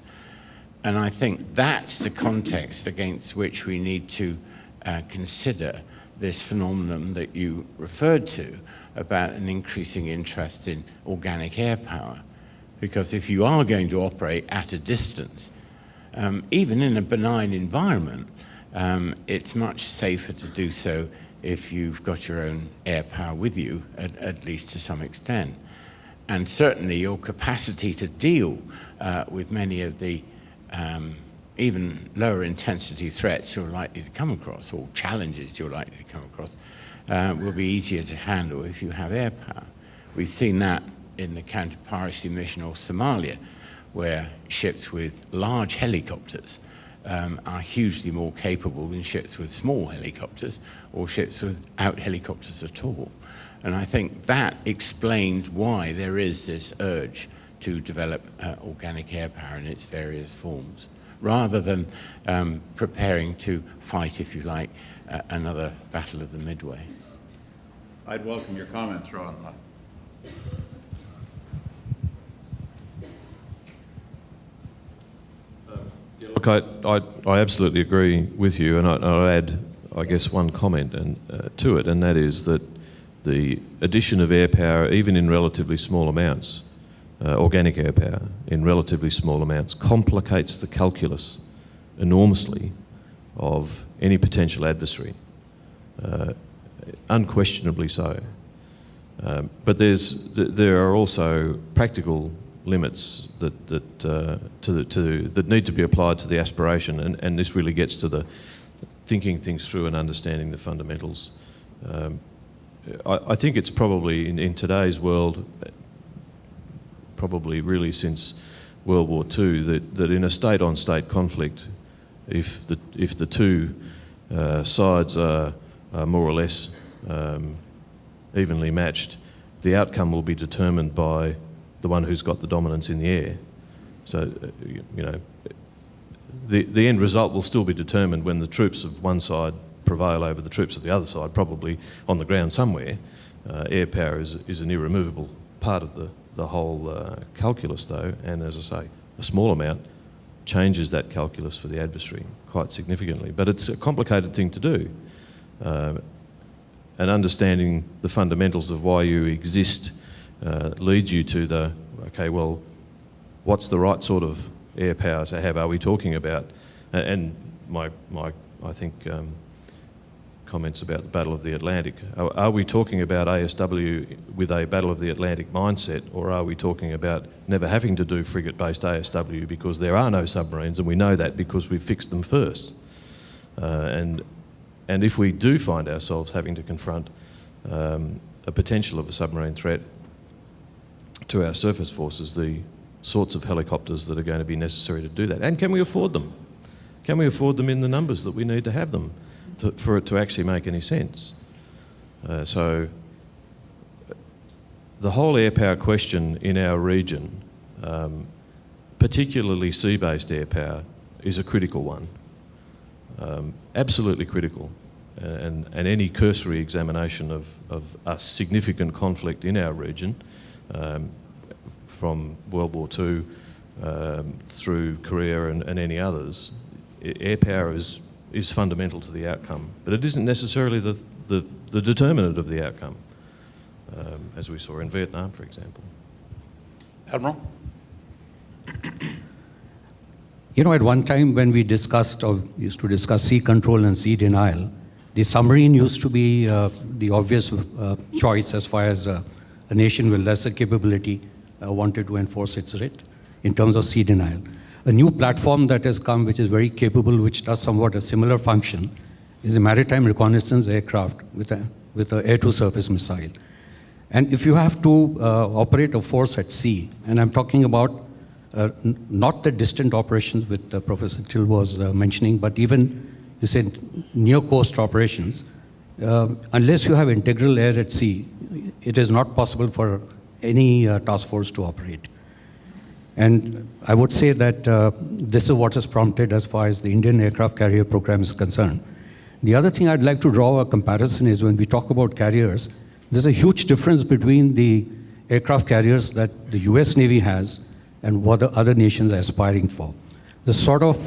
And I think that's the context against which we need to consider this phenomenon that you referred to about an increasing interest in organic air power. Because if you are going to operate at a distance, even in a benign environment, it's much safer to do so if you've got your own air power with you, at least to some extent. And certainly your capacity to deal with many of the even lower intensity threats you're likely to come across, or challenges you're likely to come across, will be easier to handle if you have air power. We've seen that in the counter-piracy mission off Somalia, where ships with large helicopters are hugely more capable than ships with small helicopters or ships without helicopters at all. And I think that explains why there is this urge to develop organic air power in its various forms. rather than preparing to fight, if you like, another Battle of the Midway. I'd welcome your comments, Rowan. Look, I absolutely agree with you, and I'll add, I guess, one comment to it, and that is that the addition of air power, even in relatively small amounts, organic air power in relatively small amounts, complicates the calculus enormously of any potential adversary, unquestionably so. But there are also practical limits that need to be applied to the aspiration, and this really gets to the thinking things through and understanding the fundamentals. I think it's probably in today's world, probably really since World War II, that in a state-on-state conflict, if the two sides are more or less evenly matched, the outcome will be determined by the one who's got the dominance in the air. So, you know, the end result will still be determined when the troops of one side prevail over the troops of the other side, probably on the ground somewhere. Air power is an irremovable part of the whole calculus, though, and as I say, a small amount changes that calculus for the adversary quite significantly. But it's a complicated thing to do. And understanding the fundamentals of why you exist leads you to okay, well, what's the right sort of air power to have? Are we talking about, and my I think, comments about the Battle of the Atlantic, are we talking about ASW with a Battle of the Atlantic mindset, or are we talking about never having to do frigate-based ASW because there are no submarines, and we know that because we've fixed them first? And if we do find ourselves having to confront a potential of a submarine threat to our surface forces, the sorts of helicopters that are going to be necessary to do that, and can we afford them? Can we afford them in the numbers that we need to have them for it to actually make any sense? So the whole air power question in our region, particularly sea-based air power, is a critical one. Absolutely critical, and any cursory examination of a significant conflict in our region, from World War II through Korea and any others, air power is fundamental to the outcome, but it isn't necessarily the determinant of the outcome, as we saw in Vietnam, for example. Admiral? You know, at one time when we discussed or used to discuss sea control and sea denial, the submarine used to be the obvious choice as far as a nation with lesser capability wanted to enforce its writ in terms of sea denial. A new platform that has come, which is very capable, which does somewhat a similar function, is a maritime reconnaissance aircraft with an air-to-surface missile. And if you have to operate a force at sea, and I'm talking about not the distant operations which Professor Till was mentioning, but even, you said, near-coast operations, unless you have integral air at sea, it is not possible for any task force to operate. And I would say that this is what has prompted as far as the Indian aircraft carrier program is concerned. The other thing I'd like to draw a comparison is when we talk about carriers, there's a huge difference between the aircraft carriers that the US Navy has and what the other nations are aspiring for. The sort of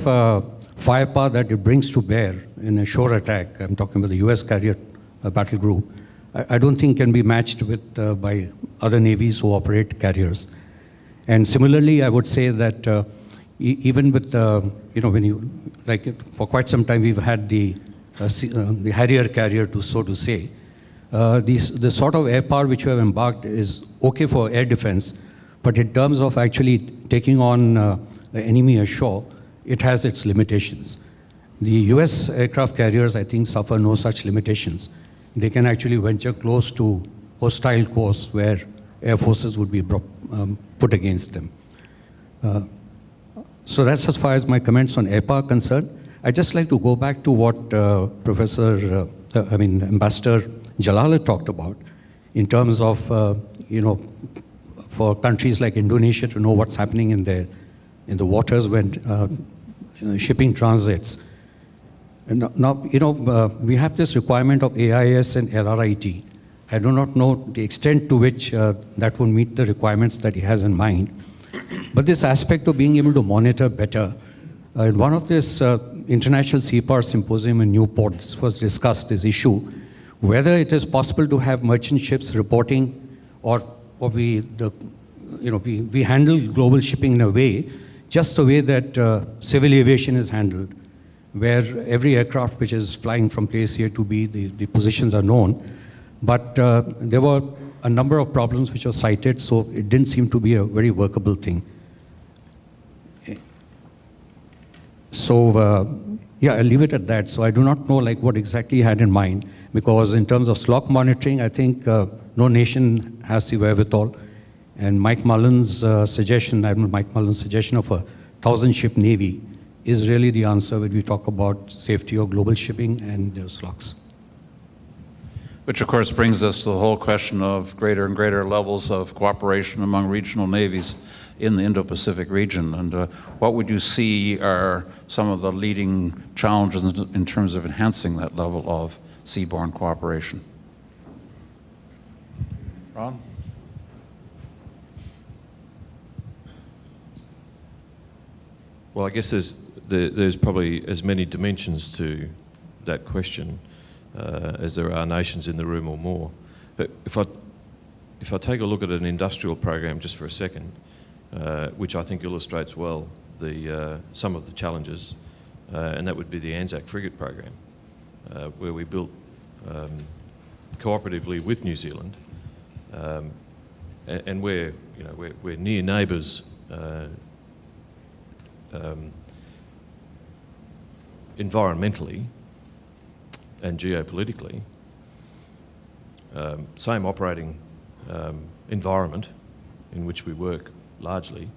firepower that it brings to bear in a shore attack, I'm talking about the US carrier battle group, I don't think can be matched with by other navies who operate carriers. And similarly, I would say that even with, you know, when you, like for quite some time, we've had the Harrier carrier, to so to say. The sort of air power which we have embarked is okay for air defense, but in terms of actually taking on the enemy ashore, it has its limitations. The US aircraft carriers, I think, suffer no such limitations. They can actually venture close to hostile coasts where air forces would be put against them. So that's as far as my comments on air power concerned. I'd just like to go back to what Ambassador Djalal had talked about in terms of, you know, for countries like Indonesia to know what's happening in the waters when shipping transits. And now, we have this requirement of AIS and LRIT. I do not know the extent to which that will meet the requirements that he has in mind. But this aspect of being able to monitor better, in one of this International Seapower Symposium in Newport, this was discussed, this issue, whether it is possible to have merchant ships reporting or we handle global shipping in a way, just the way that civil aviation is handled, where every aircraft which is flying from place A to B, the positions are known. But there were a number of problems which were cited, so it didn't seem to be a very workable thing. So, yeah, I'll leave it at that. So I do not know what exactly he had in mind, because in terms of slot monitoring, I think no nation has the wherewithal. And Mike Mullen's suggestion, Admiral Mike Mullen's suggestion of a 1,000-ship Navy is really the answer when we talk about safety of global shipping and slots. Which, of course, brings us to the whole question of greater and greater levels of cooperation among regional navies in the Indo-Pacific region. And what would you see are some of the leading challenges in terms of enhancing that level of seaborne cooperation? Ron? Well, I guess there's probably as many dimensions to that question as there are nations in the room or more. But if I take a look at an industrial program just for a second, which I think illustrates well some of the challenges, and that would be the Anzac frigate program, where we built cooperatively with New Zealand, and we're near neighbours. Environmentally and geopolitically, same operating environment in which we work largely,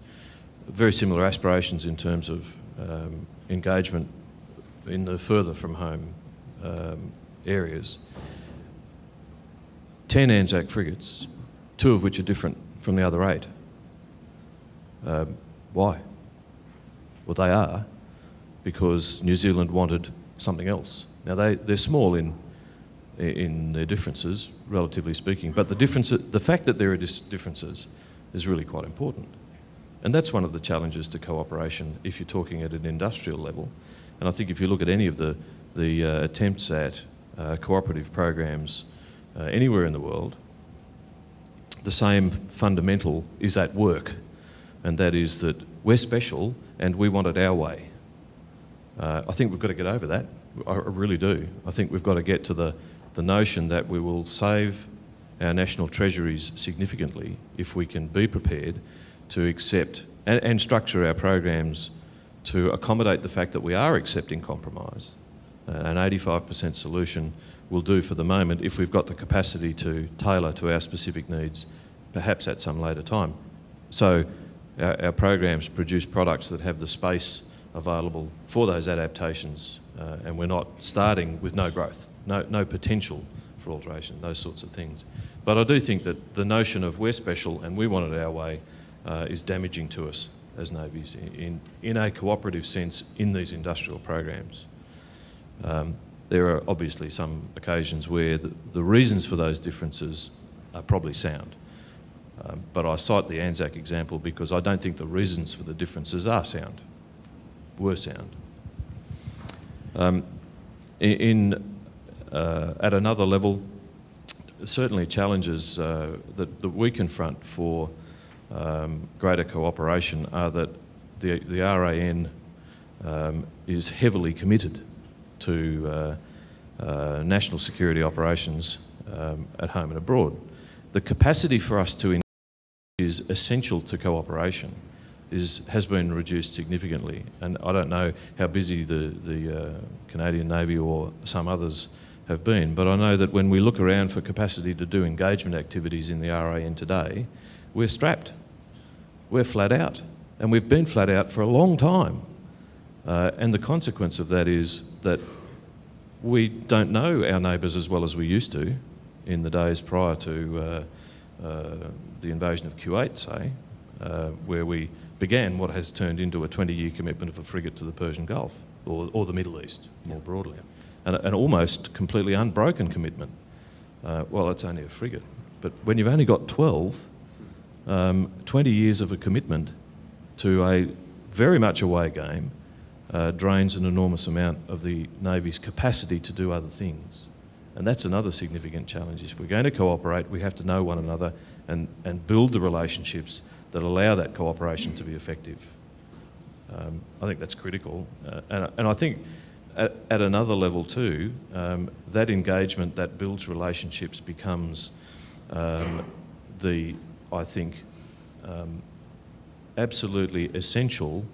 very similar aspirations in terms of engagement in the further from home areas. 10 Anzac frigates, 2 of which are different from the other 8. Why? Well, they are because New Zealand wanted something else. Now, they're small in their differences, relatively speaking, but the fact that there are differences is really quite important. And that's one of the challenges to cooperation if you're talking at an industrial level. And I think if you look at any of the attempts at cooperative programs anywhere in the world, the same fundamental is at work, and that is that we're special and we want it our way. I think we've got to get over that. I really do. I think we've got to get to the notion that we will save our national treasuries significantly if we can be prepared to accept and structure our programs to accommodate the fact that we are accepting compromise. An 85% solution will do for the moment if we've got the capacity to tailor to our specific needs, perhaps at some later time. So our programs produce products that have the space available for those adaptations, and we're not starting with no growth, no potential for alteration, those sorts of things. But I do think that the notion of we're special and we want it our way is damaging to us as navies in a cooperative sense in these industrial programs. There are obviously some occasions where the reasons for those differences are probably sound. But I cite the Anzac example because I don't think the reasons for the differences were sound. At another level, certainly challenges that we confront for greater cooperation are that the RAN is heavily committed to national security operations at home and abroad. The capacity for us to engage is essential to cooperation has been reduced significantly, and I don't know how busy the Canadian Navy or some others have been, but I know that when we look around for capacity to do engagement activities in the RAN today, we're strapped. We're flat out, and we've been flat out for a long time. And the consequence of that is that we don't know our neighbours as well as we used to in the days prior to the invasion of Kuwait, say. where we began what has turned into a 20-year commitment of a frigate to the Persian Gulf, or the Middle East more broadly. And an almost completely unbroken commitment. Well, it's only a frigate, but when you've only got 12, 20 years of a commitment to a very much away game drains an enormous amount of the Navy's capacity to do other things. And that's another significant challenge. If we're going to cooperate, we have to know one another and build the relationships that allow that cooperation to be effective. I think that's critical. And I think at another level too, that engagement that builds relationships becomes I think, absolutely essential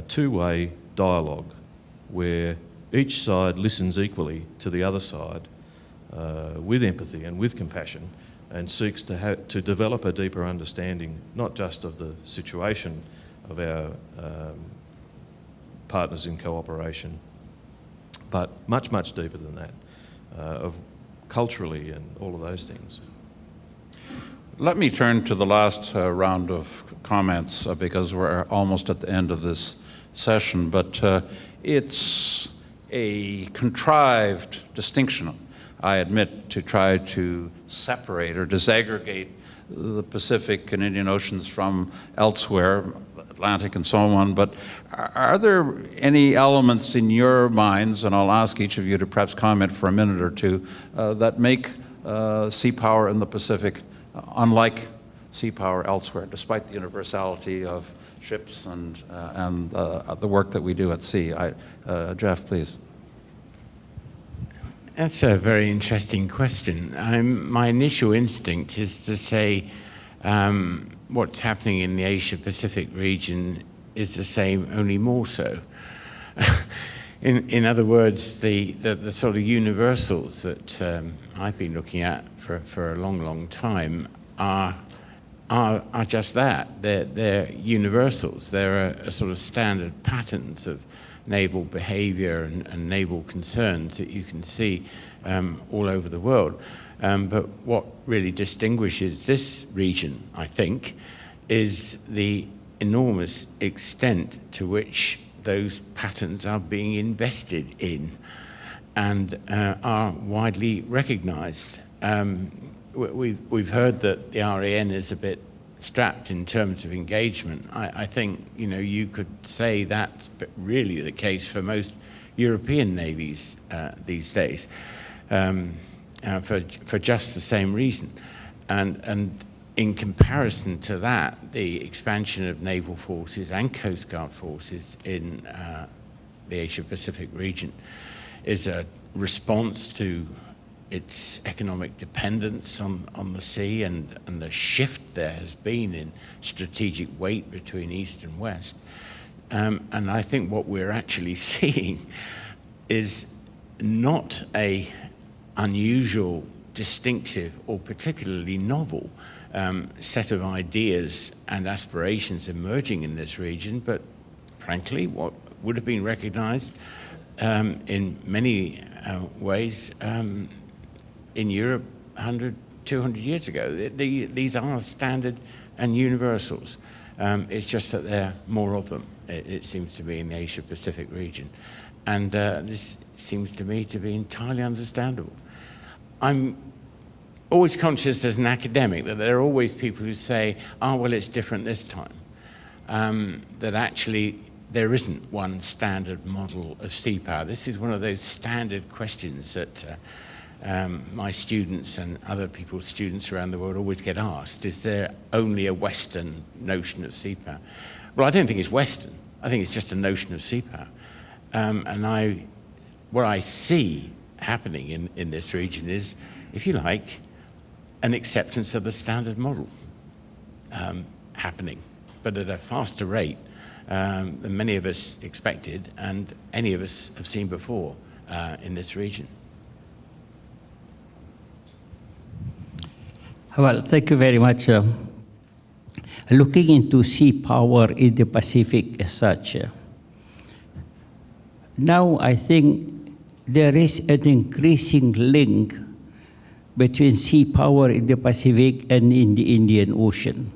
two-way dialogue where each side listens equally to the other side with empathy and with compassion, and seeks to develop a deeper understanding, not just of the situation of our partners in cooperation, but much, much deeper than that, of culturally and all of those things. Let me turn to the last round of comments because we're almost at the end of this session, but it's a contrived distinction, I admit, to try to separate or disaggregate the Pacific and Indian Oceans from elsewhere, Atlantic and so on, but are there any elements in your minds, and I'll ask each of you to perhaps comment for a minute or two, that make Seapower in the Pacific unlike Seapower elsewhere, despite the universality of ships and the work that we do at sea? Jeff, please. That's a very interesting question. My initial instinct is to say what's happening in the Asia-Pacific region is the same, only more so. In other words, the sort of universals that I've been looking at for a long, long time are just that. They're universals. They're a sort of standard patterns of naval behavior and naval concerns that you can see all over the world. But what really distinguishes this region, I think, is the enormous extent to which those patterns are being invested in and are widely recognized. We've heard that the RAN is a bit strapped in terms of engagement. I think you could say that's really the case for most European navies these days, for just the same reason. And in comparison to that, the expansion of naval forces and Coast Guard forces in the Asia-Pacific region is a response to its economic dependence on the sea and the shift there has been in strategic weight between East and West. And I think what we're actually seeing is not a unusual, distinctive, or particularly novel set of ideas and aspirations emerging in this region, but frankly, what would have been recognized in many ways in Europe 100, 200 years ago. These are standard and universals. It's just that there are more of them, it seems to be, in the Asia-Pacific region. And this seems to me to be entirely understandable. I'm always conscious as an academic that there are always people who say, well, it's different this time. That actually there isn't one standard model of sea power. This is one of those standard questions that my students and other people's students around the world always get asked. Is there only a Western notion of sea power? Well, I don't think it's Western. I think it's just a notion of sea power. And what I see happening in this region is, if you like, an acceptance of the standard model happening, but at a faster rate than many of us expected and any of us have seen before in this region. Well, thank you very much. Looking into sea power in the Pacific as such, now I think there is an increasing link between sea power in the Pacific and in the Indian Ocean.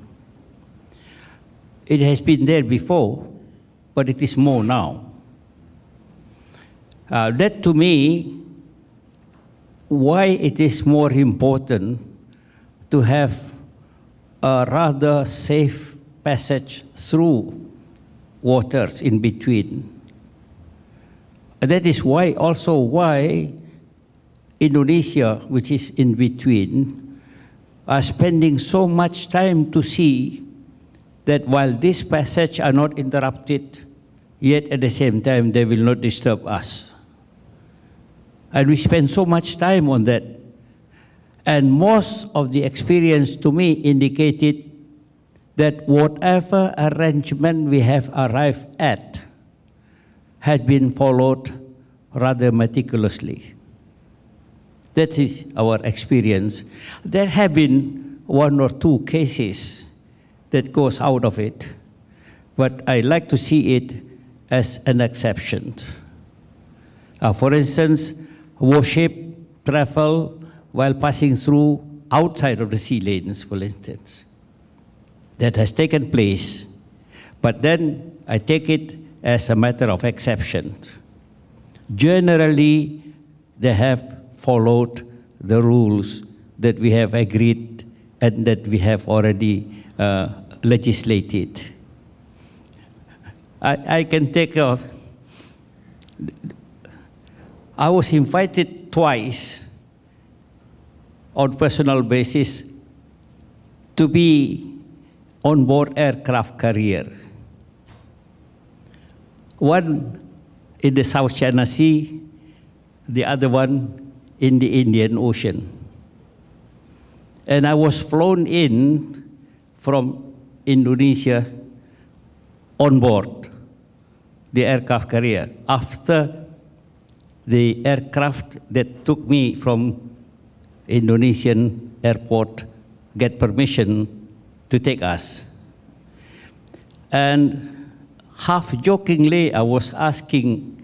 It has been there before, but it is more now. That to me, why it is more important to have a rather safe passage through waters in between. That is why also why Indonesia, which is in between, are spending so much time to see that while these passages are not interrupted, yet at the same time they will not disturb us. And we spend so much time on that. And most of the experience to me indicated that whatever arrangement we have arrived at had been followed rather meticulously. That is our experience. There have been one or two cases that goes out of it, but I like to see it as an exception. For instance, warship travel while passing through outside of the sea lanes, for instance. That has taken place, but then I take it as a matter of exception. Generally, they have followed the rules that we have agreed and that we have already legislated. I can take a... I was invited twice on personal basis to be on board aircraft carrier. One in the South China Sea, the other one in the Indian Ocean. And I was flown in from Indonesia on board the aircraft carrier after the aircraft that took me from Indonesian airport get permission to take us. And half jokingly, I was asking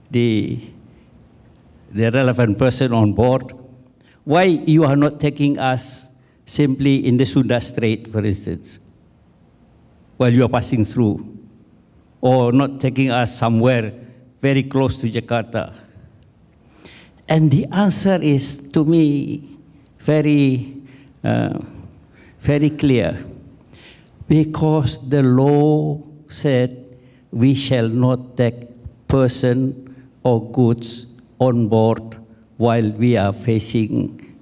the relevant person on board, why you are not taking us simply in the Sunda Strait, for instance, while you are passing through, or not taking us somewhere very close to Jakarta? And the answer is, to me, very clear. Because the law said we shall not take person or goods on board while we are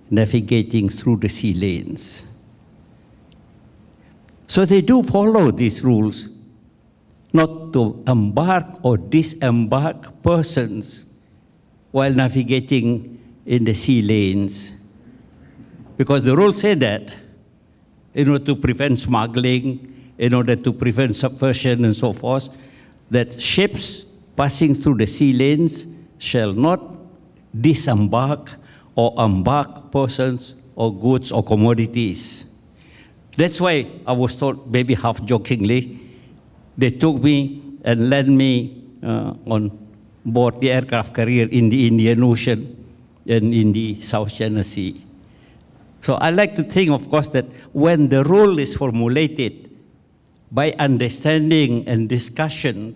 navigating through the sea lanes. So they do follow these rules, not to embark or disembark persons while navigating in the sea lanes. Because the rules say that in order to prevent smuggling, in order to prevent subversion and so forth, that ships passing through the sea lanes shall not disembark or embark persons or goods or commodities. That's why I was told, maybe half jokingly, they took me and landed me on board the aircraft carrier in the Indian Ocean and in the South China Sea. So I like to think, of course, that when the rule is formulated by understanding and discussion,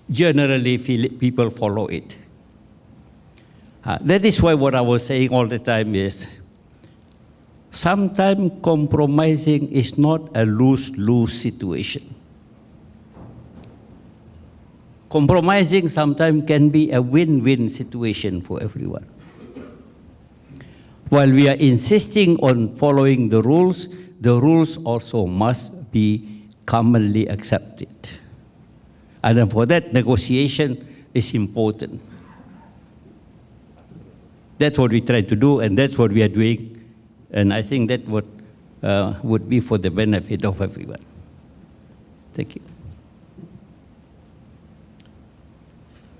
generally people follow it. That is why what I was saying all the time is, sometimes compromising is not a lose-lose situation. Compromising sometimes can be a win-win situation for everyone. While we are insisting on following the rules also must be commonly accepted. And for that, negotiation is important. That's what we try to do, and that's what we are doing. And I think that would be for the benefit of everyone. Thank you.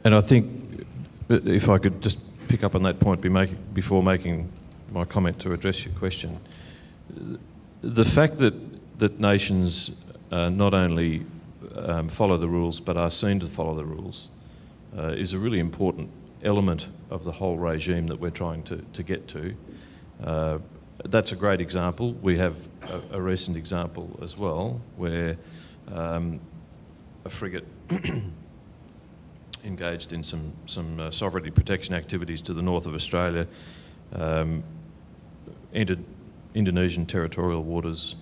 And I think, if I could just pick up on that point before making my comment to address your question, the fact that nations not only follow the rules but are seen to follow the rules is a really important element of the whole regime that we're trying to get to. that's a great example. We have a recent example as well where a frigate engaged in some sovereignty protection activities to the north of Australia, entered Indonesian territorial waters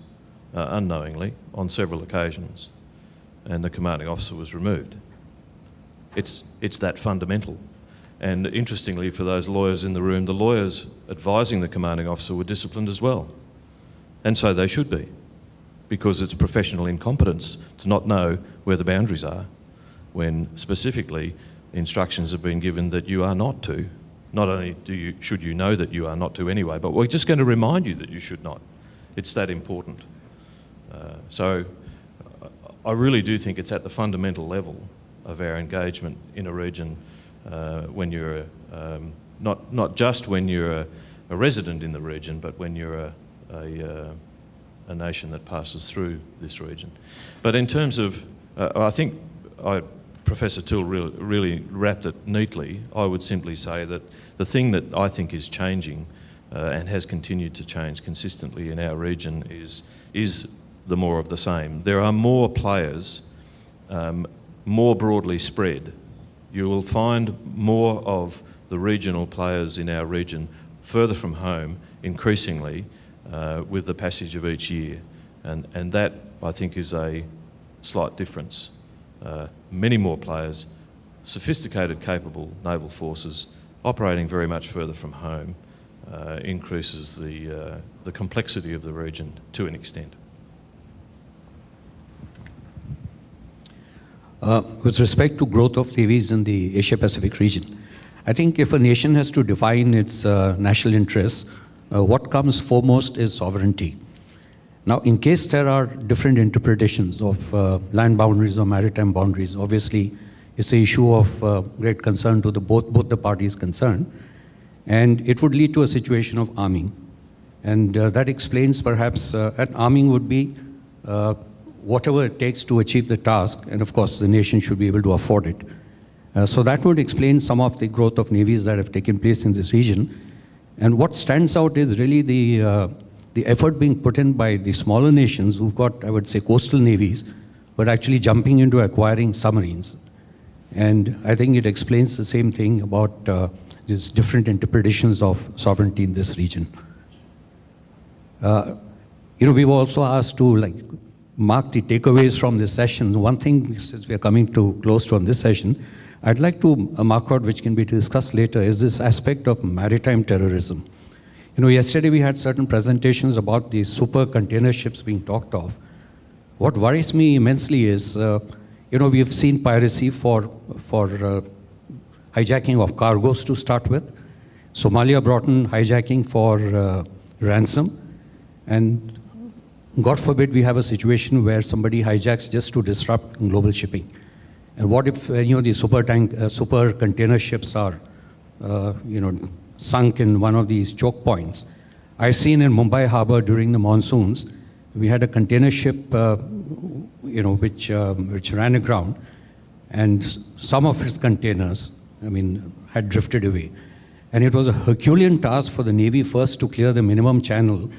unknowingly on several occasions, and the commanding officer was removed. It's that fundamental. And interestingly, for those lawyers in the room, the lawyers advising the commanding officer were disciplined as well. And so they should be, because it's professional incompetence to not know where the boundaries are, when specifically instructions have been given that you are not to. Not only should you know that you are not to anyway, but we're just going to remind you that you should not. It's that important. So I really do think it's at the fundamental level of our engagement in a region when you're not just when you're a resident in the region, but when you're a nation that passes through this region. But in terms of, I think Professor Till really wrapped it neatly. I would simply say that the thing that I think is changing and has continued to change consistently in our region is the more of the same. There are more players, more broadly spread. You will find more of the regional players in our region further from home, increasingly, with the passage of each year. And that, I think, is a slight difference. Many more players, sophisticated, capable naval forces, operating very much further from home, increases the complexity of the region to an extent. With respect to growth of navies in the Asia-Pacific region, I think if a nation has to define its national interests, what comes foremost is sovereignty. Now, in case there are different interpretations of land boundaries or maritime boundaries, obviously it's an issue of great concern to both the parties concerned, and it would lead to a situation of arming. And that explains perhaps, and arming would be whatever it takes to achieve the task, and of course the nation should be able to afford it. So that would explain some of the growth of navies that have taken place in this region. And what stands out is really the effort being put in by the smaller nations who've got, I would say, coastal navies, but actually jumping into acquiring submarines. And I think it explains the same thing about these different interpretations of sovereignty in this region. We've also asked to mark the takeaways from this session. One thing, since we are coming to close to on this session, I'd like to mark out, which can be discussed later, is this aspect of maritime terrorism. Yesterday we had certain presentations about the super container ships being talked of. What worries me immensely is, we have seen piracy for hijacking of cargoes to start with. Somalia brought in hijacking for ransom, and God forbid we have a situation where somebody hijacks just to disrupt global shipping. And what if the super container ships are sunk in one of these choke points? I've seen in Mumbai harbor during the monsoons, we had a container ship which ran aground, and some of its containers had drifted away. And it was a Herculean task for the Navy first to clear the minimum channel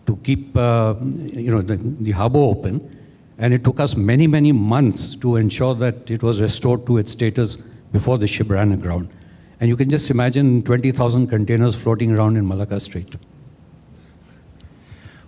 to keep the harbor open, and it took us many, many months to ensure that it was restored to its status before the ship ran aground. And you can just imagine 20,000 containers floating around in Malacca Strait.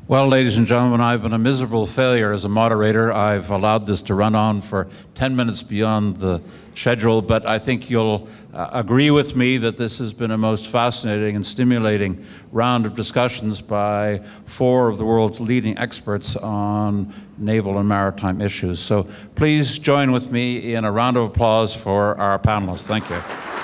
Well, ladies and gentlemen, I've been a miserable failure as a moderator. I've allowed this to run on for 10 minutes beyond the schedule, but I think you'll agree with me that this has been a most fascinating and stimulating round of discussions by 4 of the world's leading experts on naval and maritime issues. So please join with me in a round of applause for our panelists. Thank you.